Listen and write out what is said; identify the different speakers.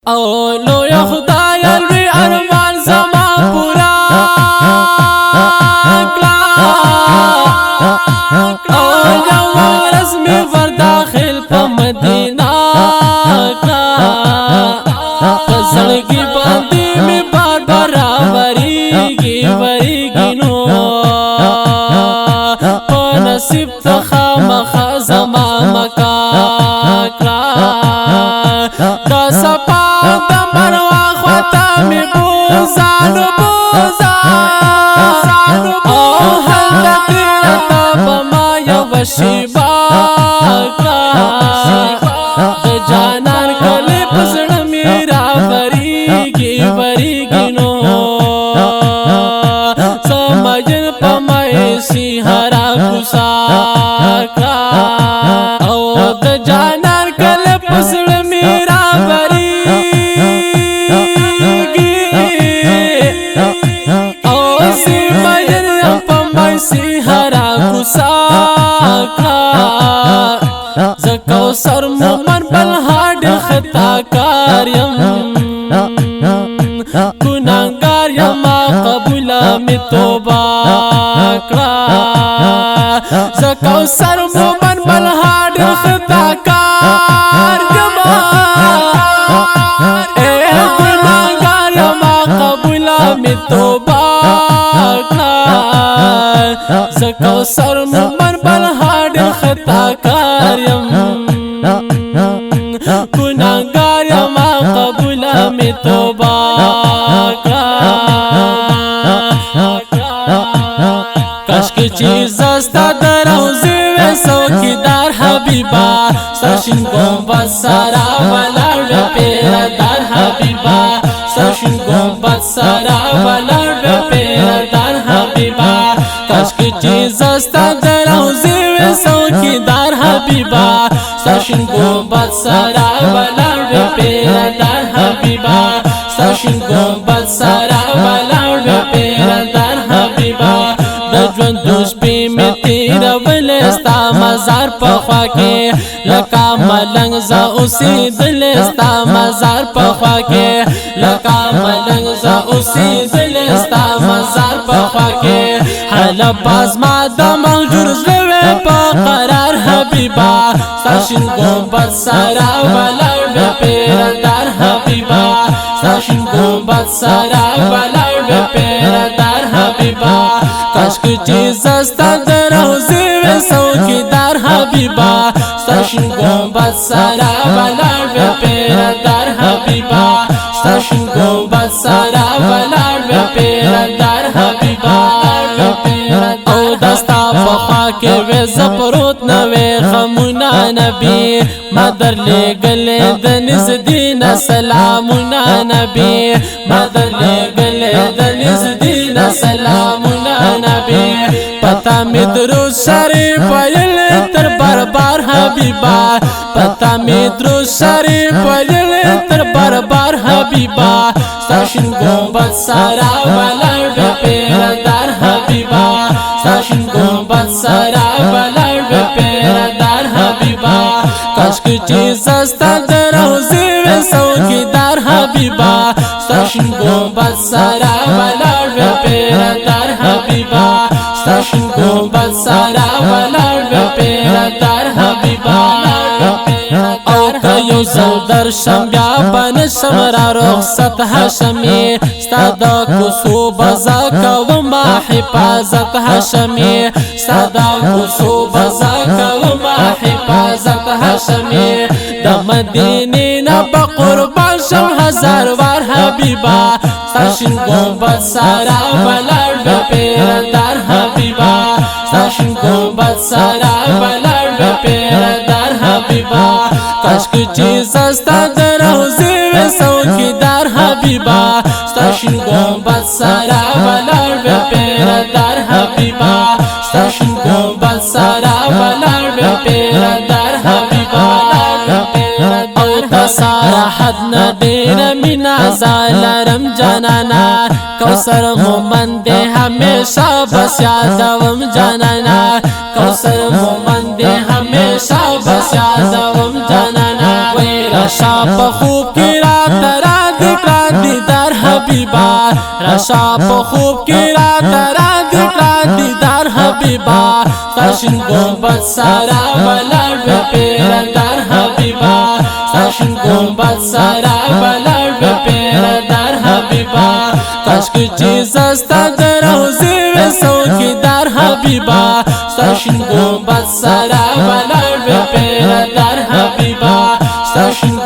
Speaker 1: او لوی خدای الوی ارمان زما پورا کلا او یو رسمی ور داخل په مدینہ کلا پسړګي باندې می بار برابرېږي ورېږي نو په نصیب ته خامخا زما مکا کلا دا سپا د مروه خواته می بوزانو بوزا او هلته تېرته به ما یوه شیبه کړه د جانان کلي په زړه مې راورېږي ورېږي نو زه مین په میسي هره کوڅه کړه او د جانان کلي په زړه مې راورېږي او زه مین په میسي هره کوڅه کړه زه کوثر مومن بلهاډ خطا کار یم ګناهګار یم قبوله مې توبه کړه زه کوثر مومن بلهاډ خطا کار یم ګناهګار یم قبوله مې توبه کړه زه کوثر مومن بلهاډ خطا کار یم ګناهګار یم قبوله مې توبه کړه کاشکې چې زه ستا د روضې وې څوکیدار حبیبه ستا شین ګمبد سره ولاړ وې پیردار حبیبه ستا شین ګمبد سره ولاړ وې پیردار حبیبه کاشکې چې زه ستا د روضې وې څوکیدار حبیبه ستا شین ګمبد سره ولاړ وې پیردار حبیبه ستا شین ګمبد سره ولاړ وې پیردار حبیبه د ژوند د شپې مې تېرولې ستا مزار په خوا کې لکه ملنګ زه اوسېدلې ستا مزار په خوا کې لکه ملنګ زه اوسېدلې ستا مزار په خوا کې هله باز ما د مهجور زړه وې په قرار حبیبه ستا شین ګمبد سره ولاړ وې پیردار حبیبه ستا شین ګمبد سره ولاړ وې پیردار حبیبه کاشکې چې زه ستا د روضې وې څوکیدار حبیبه ستا شین ګمبد سره ولاړ وې پیردار حبیبه ستا شین ګمبد سره ولاړ وې پیردار حبیبه او دستا په خوا کې وې زه پروت نه وې غمونه نبي ما درلېږلې د نزدینه سلامونه نبي ما درلېږلې د نزدینه سلامونه نبي پتا مې درود شریف ویلې تر بربار حبیبه پتا مې درود شریف ویلې تر بربار حبیبه ستا شین ګمبد سره ولاړ وې پیردار حبیبه ستا شین ګمبد سره ولاړ وې پیردار حبیبه کاشکې چې زه ستا د روضې وې څوکیدار حبیبه ستا شین ګمبد سره ولاړ وې پیردار حبیبه ستا شین ګمبد سره ولاړ وې پیردار حبیبه او که یو ځل درشم بیا به نشم را رخصت هاشمي ستا د کوڅو به زه کومه حفاظت هاشمي ستا د کوڅو به زه کومه حفاظت هاشمي د مدینې نه به قربان شم هزار وار حبیبه ستا شین ګمبد سره ولاړ وې پیردار حبیبه ستا شین ګمبد سره ولاړ وې پیردار حبیبه کاشکې چې زه ستا د روضې وې څوکیدار حبیبه ستا شین ګمبد سره ولاړ وې پیردار حبیبه ستا شین ګمبد سره ولاړ وې پیردار حبیبه او تساره حد نه ډېره مینه زه لرم جانانه کوثر مومن دې همیشه بس یادوم جانانه کوثر مومن دې همیشه بس یادوم جانانه وی راشا په خوب کې راته راشا په خوب کې راته را دیدار حبیبا ساشین گنبد سارا ولاړ پیردار حبیبا ساشین گنبد سارا ولاړ پیردار حبیبا کاشکې چې زستا د روضې وې څوکیدار حبیبا ساشین گنبد سارا ولاړ پیردار حبیبا ساشین